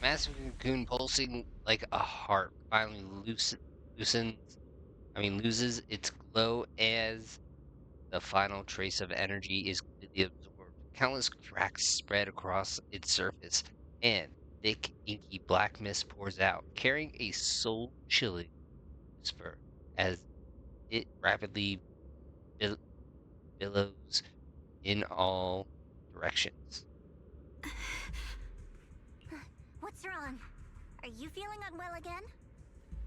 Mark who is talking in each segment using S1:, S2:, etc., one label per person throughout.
S1: Massive cocoon pulsing like a heart finally loosens, loses its glow as the final trace of energy is completely absorbed. Countless cracks spread across its surface, and thick, inky black mist pours out, carrying a soul-chilling whisper as it rapidly bil- billows in all directions.
S2: What's wrong? Are you feeling unwell again?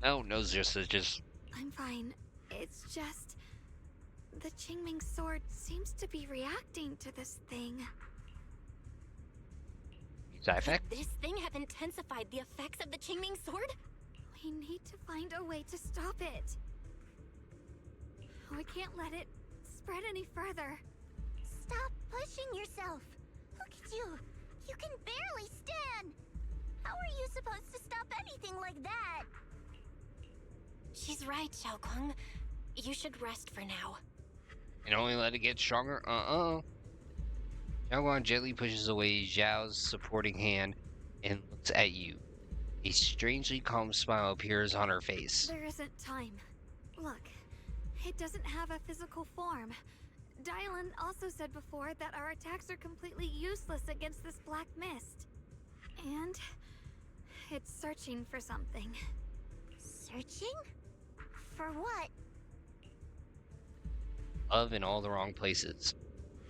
S1: No, no, just
S3: I'm fine. It's just... the Qingming sword seems to be reacting to this thing.
S1: side
S2: Could
S1: effect.
S2: this thing have intensified the effects of the Qingming sword?
S3: We need to find a way to stop it. We can't let it spread any further.
S2: Stop pushing yourself. Look at you. You can barely stand. How are you supposed to stop anything like that? She's right, Xiaoguang. You should rest for now.
S1: And only let it get stronger? Xiaoguan gently pushes away Zhao's supporting hand and looks at you. A strangely calm smile appears on her face.
S3: There isn't time. Look, it doesn't have a physical form. Dylan also said before that our attacks are completely useless against this black mist. And it's searching for something.
S2: Searching? For what?
S1: Love in all the wrong places.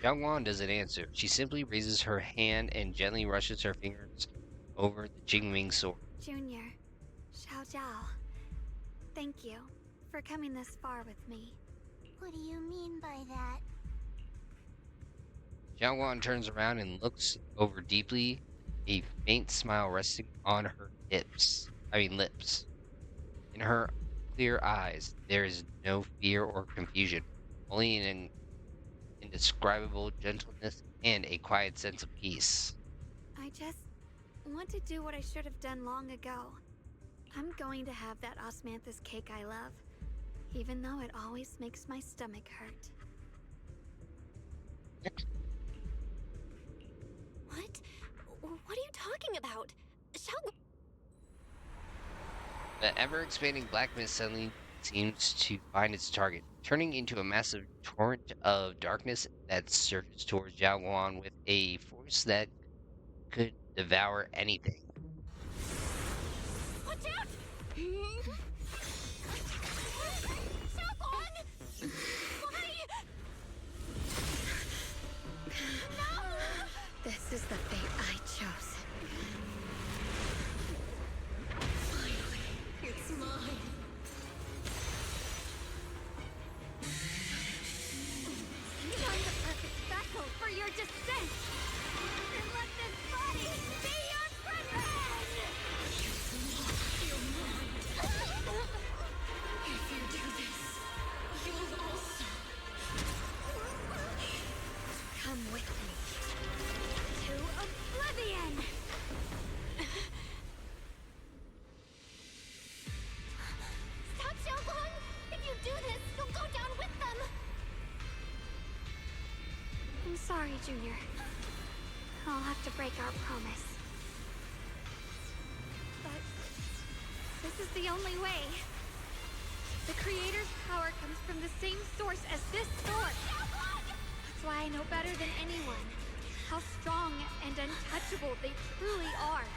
S1: Xiaoguan doesn't answer. She simply raises her hand and gently rushes her fingers over the Jingming sword.
S3: Junior, Xiao Zhao, thank you for coming this far with me.
S2: What do you mean by that?
S1: Xiaoguan turns around and looks over deeply, a faint smile resting on her lips. In her clear eyes, there is no fear or confusion, only an indescribable gentleness and a quiet sense of peace.
S3: I just want to do what I should have done long ago. I'm going to have that osmanthus cake I love, even though it always makes my stomach hurt.
S2: What? What are you talking about?
S1: The ever-expanding black mist suddenly seems to find its target, turning into a massive torrent of darkness that surges towards Jiaoguan with a force that could devour anything.
S2: Watch out! Xiaoguang! Why? No!
S3: This is the fate I chose.
S2: Finally, it's mine.
S3: I'm the perfect vessel for your descent! And let this body be your prison!
S2: Your mind. If you do this, you'll also.
S3: Come with me. To oblivion!
S2: Stop, Xiaoguang! If you do this, you'll go down with them!
S3: I'm sorry, Junior. I'll have to break our promise. But this is the only way. The Creator's power comes from the same source as this sword. That's why I know better than anyone how strong and untouchable they truly are.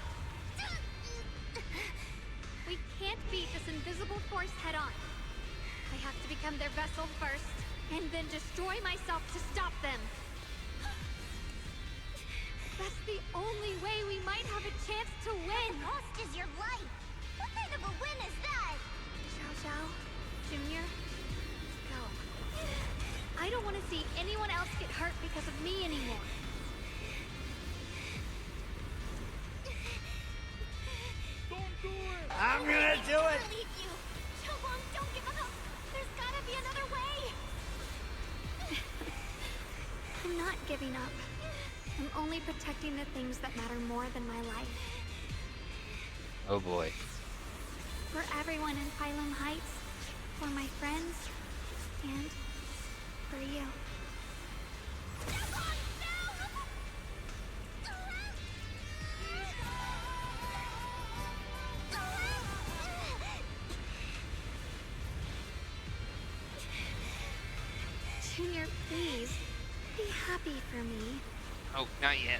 S3: We can't beat this invisible force head-on. I have to become their vessel first, and then destroy myself to stop them. That's the only way we might have a chance to win.
S2: The cost is your life! What kind of a win is that?
S3: Xiao Xiao, Junior, go. I don't want to see anyone else get hurt because of me anymore.
S4: I'm gonna do it!
S2: I believe you! Xiaoguang, don't give up! There's gotta be another way!
S3: I'm not giving up. I'm only protecting the things that matter more than my life.
S1: Oh boy.
S3: For everyone in Phylum Heights, for my friends, and for you. Junior, please. Be happy for me.
S1: Oh, not yet.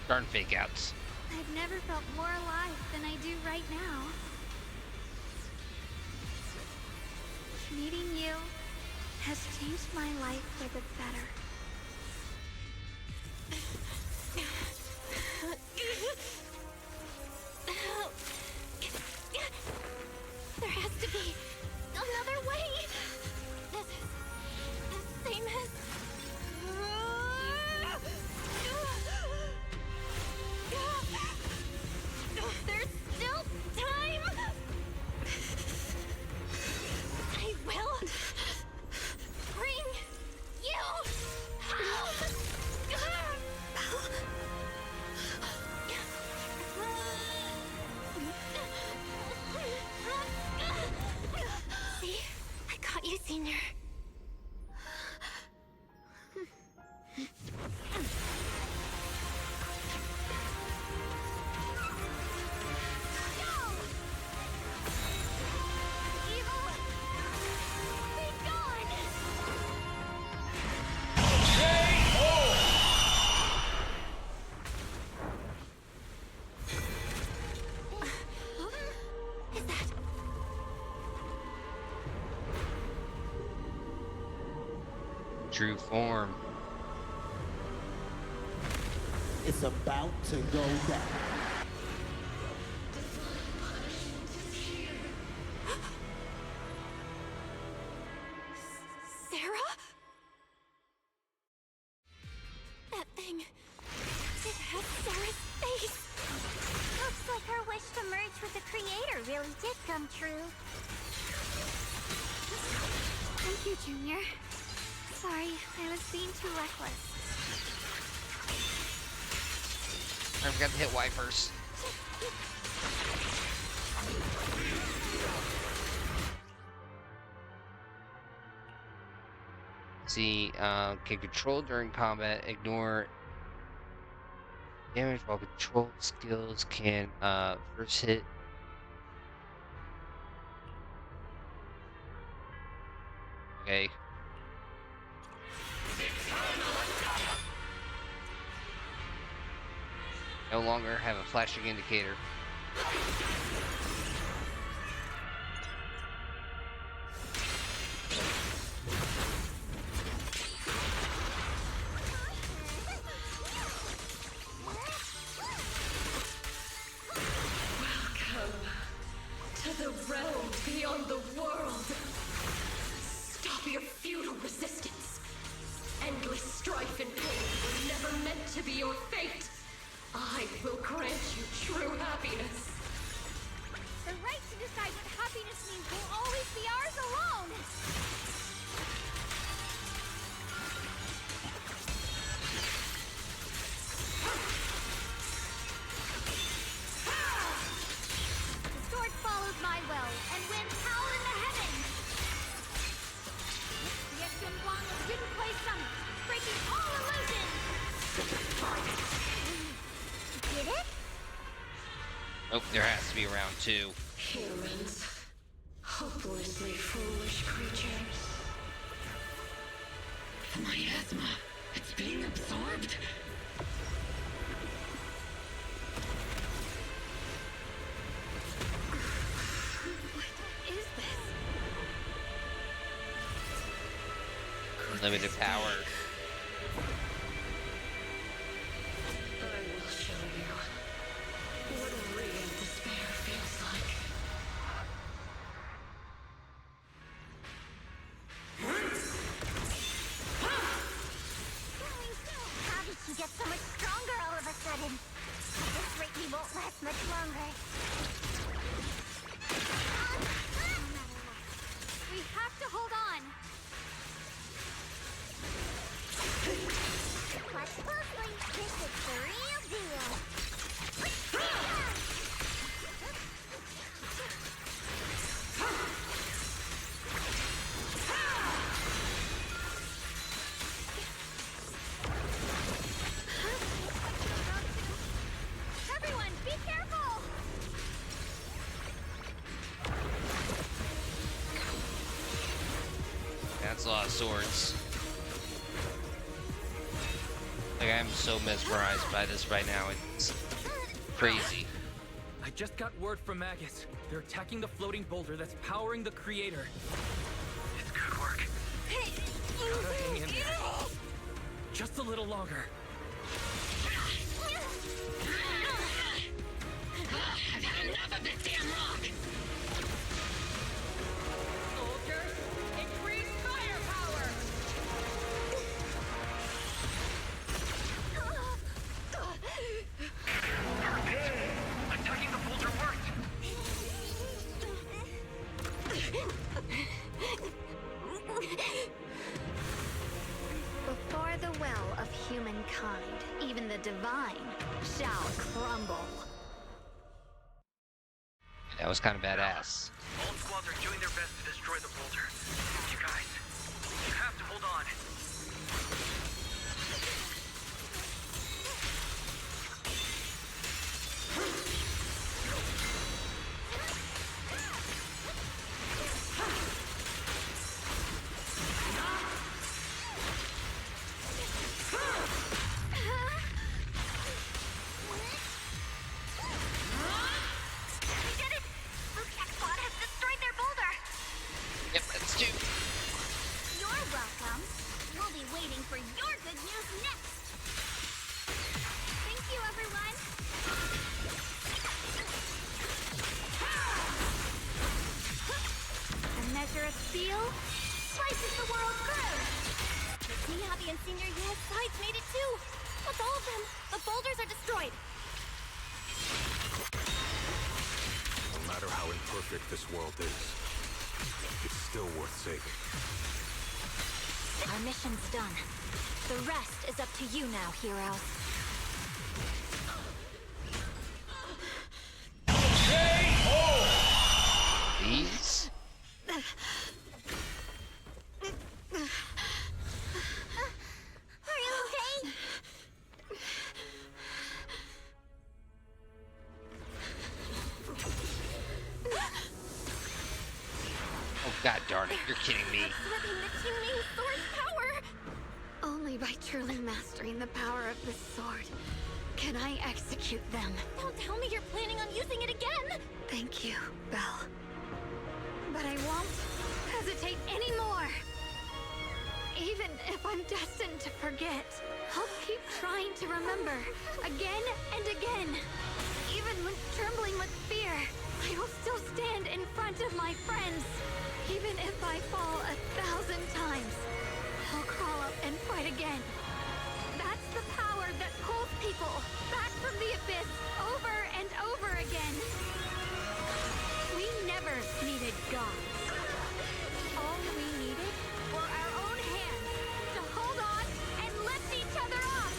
S1: Darn fake outs.
S3: I've never felt more alive than I do right now. Meeting you has changed my life for the better.
S2: There has to be another way. This is the same as... There's still time. I will bring you home. See? I caught you, Senior.
S1: True form.
S4: It's about to go down.
S2: Sarah? That thing... it has Sarah's face. Looks like her wish to merge with the Creator really did come true.
S3: Thank you, Junior. Sorry, I was being too reckless.
S1: I forgot to hit Y first. See, can control during combat, ignore damage while control skills can first hit. Okay. No longer have a flashing indicator.
S5: To the realm beyond the world. Stop your futile resistance. Endless strife and pain were never meant to be your fate. I will grant you true happiness.
S3: The right to decide what happiness means will always be ours alone! The sword follows my will and wins power in the heavens! The Exum Blanc didn't play summit, breaking all illusions!
S2: Did it?
S1: Oh, there has to be round 2.
S5: Humans. Hopelessly foolish creatures.
S6: My asthma, it's being absorbed.
S3: What is this?
S1: Unlimited power.
S5: I will show you what real despair feels like.
S2: How did she get so much stronger all of a sudden? At this rate, we won't last much longer.
S3: We have to hold on!
S2: Watch closely. This is the real deal.
S3: Everyone, be careful!
S1: That's a lot of swords. Like, I'm so mesmerized by this right now. It's crazy.
S7: I just got word from Magus. They're attacking the floating boulder that's powering the creator. It's good work. Gotta hang in there. Just a little longer.
S6: I've had enough of this damn rock!
S5: Soldiers, increase firepower!
S7: Attacking the boulder worked!
S3: Before the well of humankind, even the divine shall crumble.
S1: That was kind of badass.
S7: All squads are doing their best to destroy the boulder. You guys, you have to hold on.
S2: We did it! Luke's squad has destroyed their boulder!
S1: Yep, that's two.
S2: You're welcome. We'll be waiting for your good news next. Thank you, everyone.
S3: A measure of steel?
S2: Slices the world through. See, Abby and Senior Yes sides made it too. What's all of them? The boulders are destroyed.
S8: No matter how imperfect this world is, it's still worth saving.
S2: Our mission's done. The rest is up to you now, heroes.
S1: These?
S2: Are you okay?
S1: Oh, god darn it. You're kidding me.
S2: Slipping the Qingming sword's power.
S3: Only by truly mastering the power of this sword can I execute them.
S2: Don't tell me you're planning on using it again.
S3: Thank you, Belle. But I won't hesitate anymore. Even if I'm destined to forget, I'll keep trying to remember again and again. Even when trembling with fear, I will still stand in front of my friends. Even if I fall 1,000 times, I'll crawl up and fight again. That's the power that pulls people back from the abyss over and over again. We never needed gods. All we needed were our own hands to hold on and lift each other up.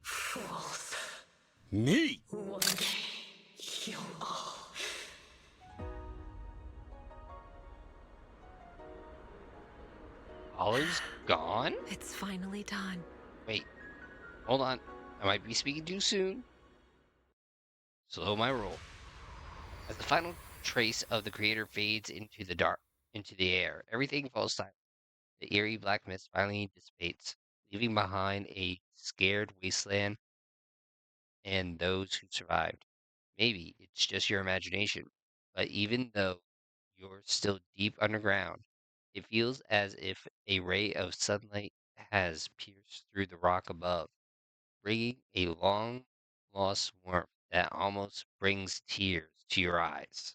S5: Fools.
S8: Neat!
S5: One day, you'll all...
S1: Olive's gone?
S5: It's finally done.
S1: Wait. Hold on. I might be speaking too soon. Slow my roll. As the final trace of the creator fades into the dark, into the air, everything falls silent. The eerie black mist finally dissipates, leaving behind a scared wasteland and those who survived. Maybe it's just your imagination, but even though you're still deep underground, it feels as if a ray of sunlight has pierced through the rock above, bringing a long lost warmth that almost brings tears to your eyes.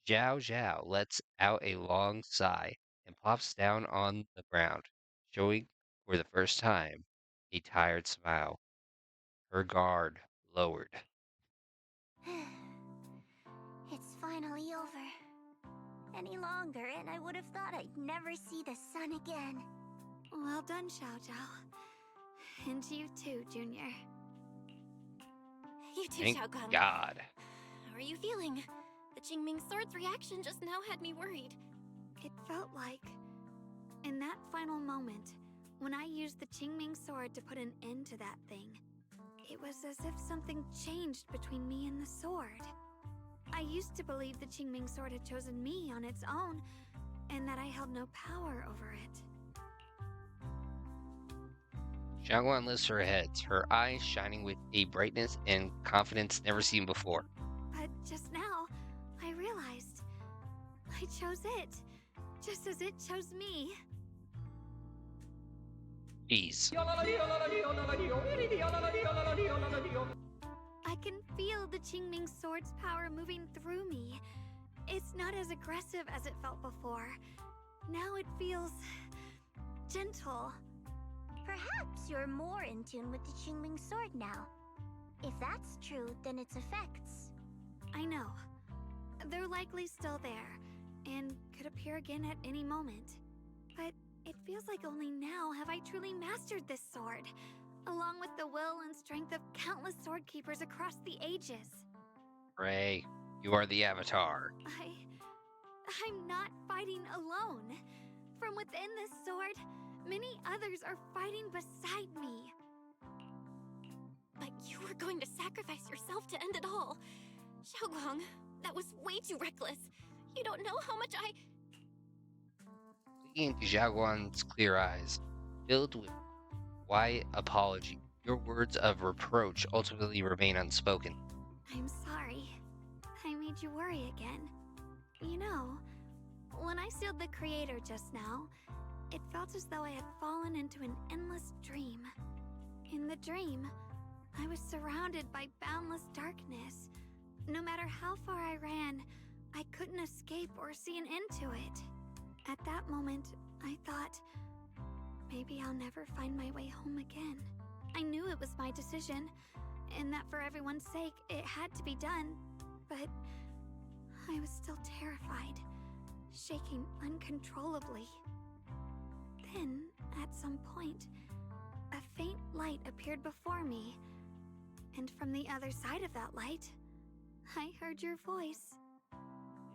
S1: Zhao Zhao lets out a long sigh and plops down on the ground, showing for the first time a tired smile, her guard lowered.
S2: It's finally over. Any longer, and I would have thought I'd never see the sun again.
S3: Well done, Xiao Zhao. And you too, Junior.
S2: You too,
S1: Thank
S2: Shao Kahn.
S1: God.
S2: How are you feeling? The Qingming sword's reaction just now had me worried.
S3: It felt like In that final moment, when I used the Qingming sword to put an end to that thing, it was as if something changed between me and the sword. I used to believe the Qingming sword had chosen me on its own, and that I held no power over it.
S1: Xiaoguan lifts her head, her eyes shining with a brightness and confidence never seen before.
S3: But just now, I realized I chose it, just as it chose me.
S1: Jeez.
S3: I can feel the Qingming sword's power moving through me. It's not as aggressive as it felt before. Now it feels gentle.
S2: Perhaps you're more in tune with the Qingming sword now. If that's true, then its effects.
S3: I know. They're likely still there, and could appear again at any moment. But it feels like only now have I truly mastered this sword, along with the will and strength of countless sword keepers across the ages.
S1: Ray, you are the Avatar.
S3: I'm not fighting alone. From within this sword, many others are fighting beside me.
S5: But you were going to sacrifice yourself to end it all. Xiaoguang, that was way too reckless. You don't know how much I...
S1: Looking into Xiaoguan's clear eyes, filled with why apology, your words of reproach ultimately remain unspoken.
S3: I'm sorry. I made you worry again. You know, when I sealed the Creator just now, it felt as though I had fallen into an endless dream. In the dream, I was surrounded by boundless darkness. No matter how far I ran, I couldn't escape or see an end to it. At that moment, I thought, maybe I'll never find my way home again. I knew it was my decision, and that for everyone's sake, it had to be done, but I was still terrified, shaking uncontrollably. Then, at some point, a faint light appeared before me, and from the other side of that light, I heard your voice.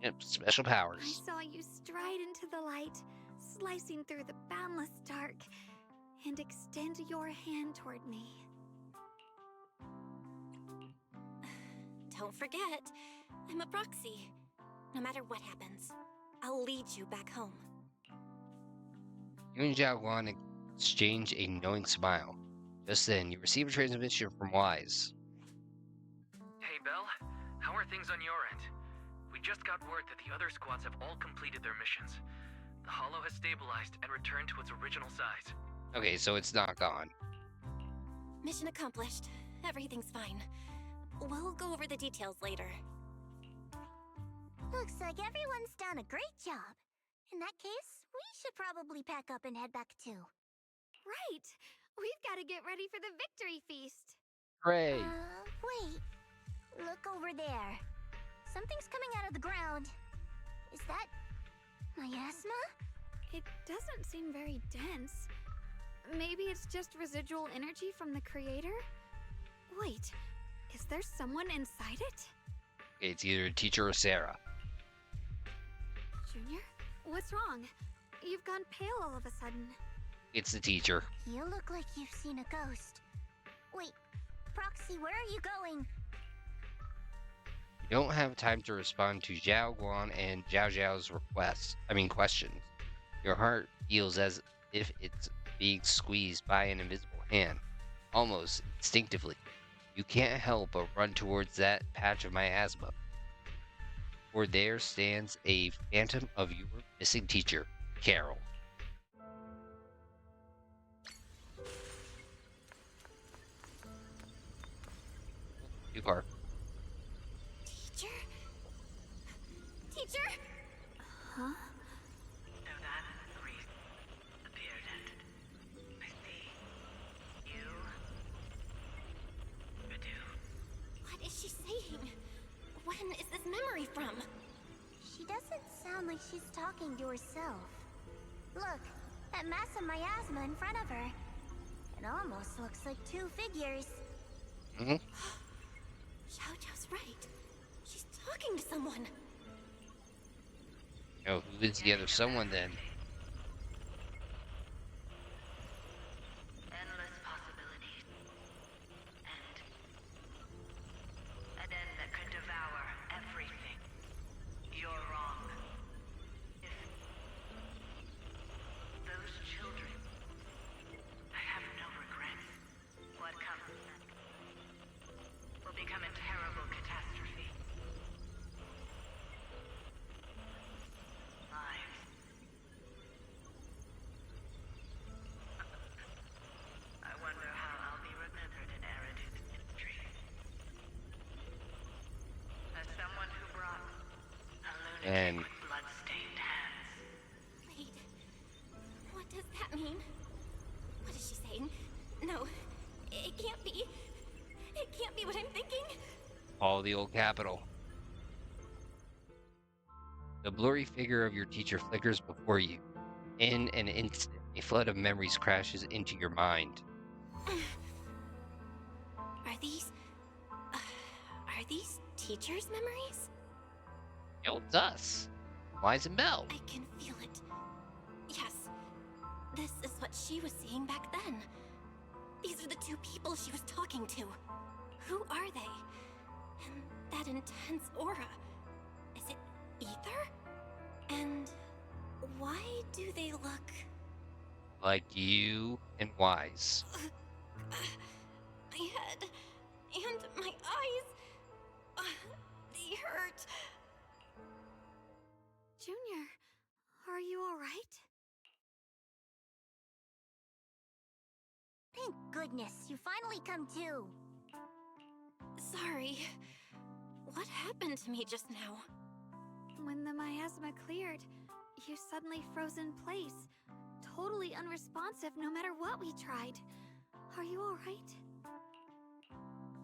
S1: Yep, special
S3: I
S1: powers.
S3: saw you stride into the light, slicing through the boundless dark, and extend your hand toward me.
S5: Don't forget, I'm a proxy. No matter what happens, I'll lead you back home.
S1: You and Xiaoguan exchange a knowing smile. Just then, you receive a transmission from Wise.
S7: Hey, Belle. How are things on your end? We just got word that the other squads have all completed their missions. The Hollow has stabilized and returned to its original size.
S1: Okay, so it's not gone.
S5: Mission accomplished. Everything's fine. We'll go over the details later.
S2: Looks like everyone's done a great job. In that case, we should probably pack up and head back too.
S3: Right! We've got to get ready for the victory feast!
S1: Hooray!
S2: Wait. Look over there. Something's coming out of the ground. Is that miasma?
S3: It doesn't seem very dense. Maybe it's just residual energy from the Creator? Wait, is there someone inside it?
S1: Okay, it's either a teacher or Sarah.
S3: Junior? What's wrong? You've gone pale all of a sudden.
S1: It's the teacher.
S2: You look like you've seen a ghost. Wait, Proxy, where are you going?
S1: You don't have time to respond to Zhao Guan and Zhao Zhao's questions. Your heart feels as if it's being squeezed by an invisible hand, almost instinctively. You can't help but run towards that patch of miasma, for there stands a phantom of your missing teacher, Carol. New car.
S5: Teacher? Teacher?
S3: Huh?
S9: So that's the reason appeared and I see you, Eridu.
S5: What is she saying? When is this memory from?
S2: She doesn't sound like she's talking to herself. Look, that mass of miasma in front of her. It almost looks like two figures.
S1: Mm-hmm.
S5: Xiao Zhao's right. She's talking to someone.
S1: Oh, who is the other someone then?
S9: again
S1: And
S9: with blood-stained hands.
S2: Wait, what does that mean? What is she saying? No, it can't be. It can't be what I'm thinking.
S1: all the old capital. The blurry figure of your teacher flickers before you. In an instant, a flood of memories crashes into your mind.
S2: Are these... are these teachers' memories?
S1: Yo, it's us. Wise and Bell.
S2: I can feel it. Yes, this is what she was seeing back then. These are the two people she was talking to. Who are they? And that intense aura. Is it ether? And why do they look...
S1: Like you and Wise.
S2: my head and my eyes... they hurt.
S3: Junior, are you alright?
S2: Thank goodness, you finally come to. Sorry. What happened to me just now?
S3: When the miasma cleared, you suddenly froze in place. Totally unresponsive no matter what we tried. Are you alright?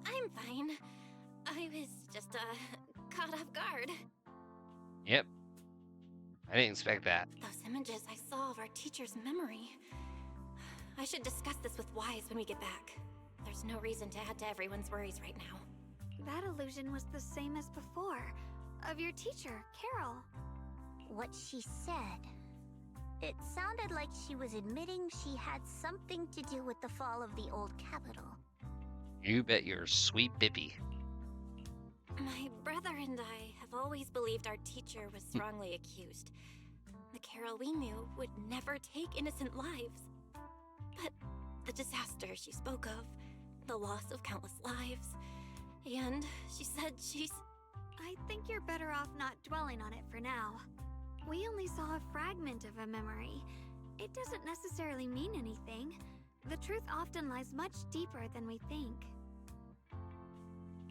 S2: I'm fine. I was just, caught off guard.
S1: Yep. I didn't expect that.
S2: Those images I saw of our teacher's memory. I should discuss this with Wise when we get back. There's no reason to add to everyone's worries right now.
S3: That illusion was the same as before. Of your teacher, Carol.
S2: What she said... it sounded like she was admitting she had something to do with the fall of the old capital.
S1: You bet your sweet bippy.
S2: My brother and I have always believed our teacher was wrongly accused. The Carol we knew would never take innocent lives. But the disaster she spoke of, the loss of countless lives, and she said she's...
S3: I think you're better off not dwelling on it for now. We only saw a fragment of a memory. It doesn't necessarily mean anything. The truth often lies much deeper than we think.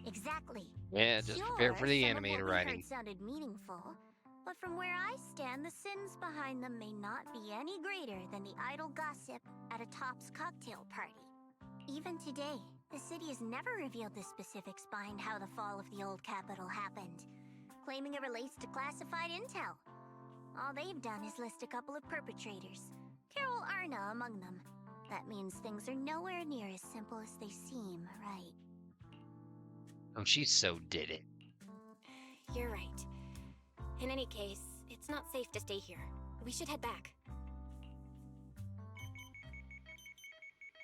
S2: Exactly.
S1: Yeah, just prepare for the animator writing.
S2: Sounded meaningful, but from where I stand, the sins behind them may not be any greater than the idle gossip at a Top's cocktail party. Even today, the city has never revealed the specifics behind how the fall of the old capital happened, claiming it relates to classified intel. All they've done is list a couple of perpetrators, Carol Arna among them. That means things are nowhere near as simple as they seem, right?
S1: Oh, she so did it.
S2: You're right. In any case, it's not safe to stay here. We should head back.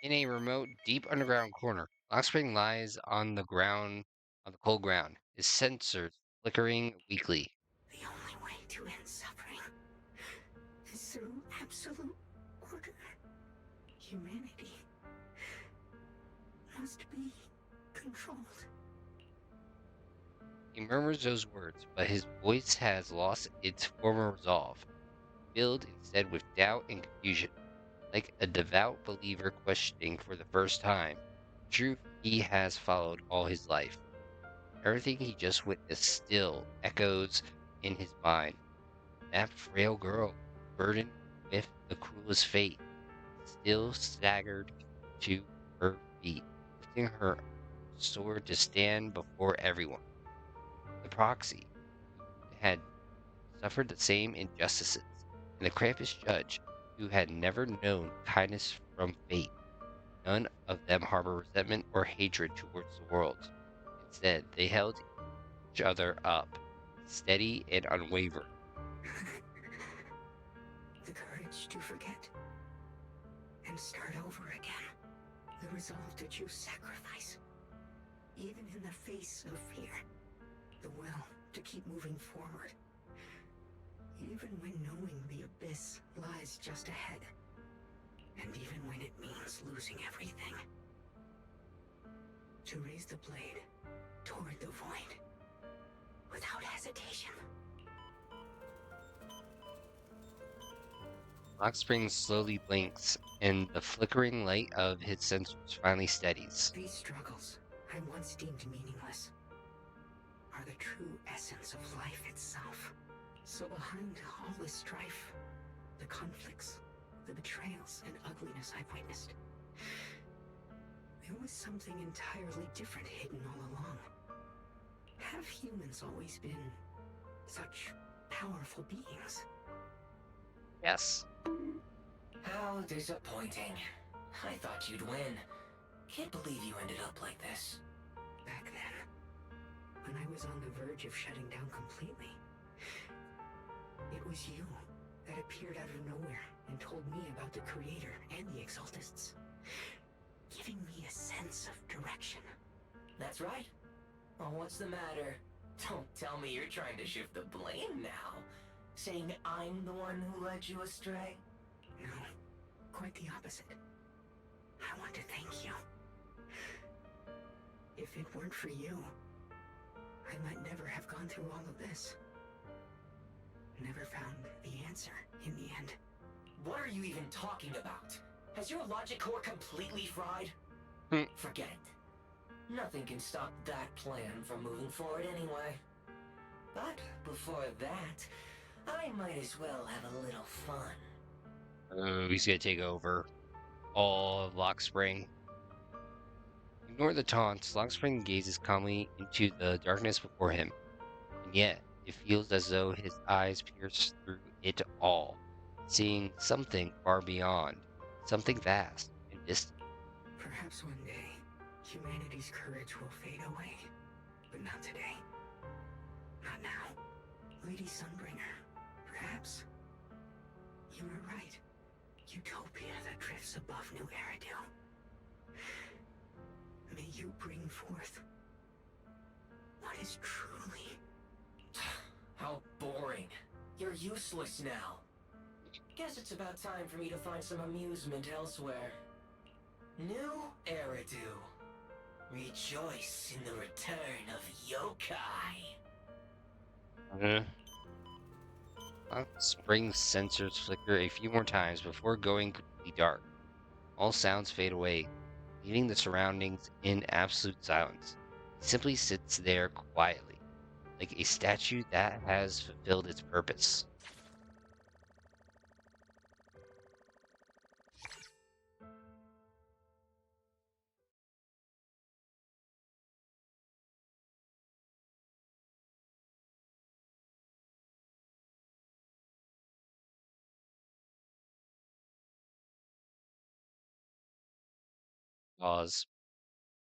S1: In a remote, deep underground corner, Lockspring lies on the ground, on the cold ground, his sensors flickering weakly.
S10: The only way to end suffering is through absolute order. Humanity must be controlled.
S1: He murmurs those words, but his voice has lost its former resolve, filled instead with doubt and confusion, like a devout believer questioning for the first time the truth he has followed all his life. Everything he just witnessed still echoes in his mind. That frail girl, burdened with the cruelest fate, still staggered to her feet, lifting her sword to stand before everyone. The proxy, who had suffered the same injustices, and the Krampus judge, who had never known kindness from fate. None of them harbor resentment or hatred towards the world. Instead, they held each other up, steady and unwavering.
S10: The courage to forget and start over again. The resolve to choose sacrifice, even in the face of fear. The will to keep moving forward, even when knowing the abyss lies just ahead, and even when it means losing everything. To raise the blade toward the void, without hesitation.
S1: Lockspring slowly blinks, and the flickering light of his sensors finally steadies.
S10: These struggles I once deemed meaningless are the true essence of life itself. So behind all the strife, the conflicts, the betrayals and ugliness I've witnessed, there was something entirely different hidden all along. Have humans always been such powerful beings?
S1: Yes.
S11: How disappointing. I thought you'd win. Can't believe you ended up like this.
S10: Back then, when I was on the verge of shutting down completely, it was you that appeared out of nowhere and told me about the Creator and the Exaltists, giving me a sense of direction.
S11: That's right. Oh, what's the matter? Don't tell me you're trying to shift the blame now. Saying I'm the one who led you astray?
S10: No, quite the opposite. I want to thank you. If it weren't for you, I might never have gone through all of this. Never found the answer in the end.
S11: What are you even talking about? Has your logic core completely fried? Forget it. Nothing can stop that plan from moving forward anyway. But before that, I might as well have a little fun.
S1: He's gonna take over all of Lock Spring. Ignore the taunts. Lock Spring gazes calmly into the darkness before him, and yet it feels as though his eyes pierce through it all, seeing something far beyond, something vast and distant.
S10: Perhaps one day, humanity's courage will fade away. But not today. Not now. Lady Sunbringer, perhaps. You were right. Utopia that drifts above New Eridu. May you bring forth what is truly...
S11: How boring. You're useless now. Guess it's about time for me to find some amusement elsewhere. New Eridu. Rejoice in the return of yokai.
S1: Lock Spring sensors flicker a few more times before going completely dark. All sounds fade away, leaving the surroundings in absolute silence. He simply sits there quietly, like a statue that has fulfilled its purpose. Pause.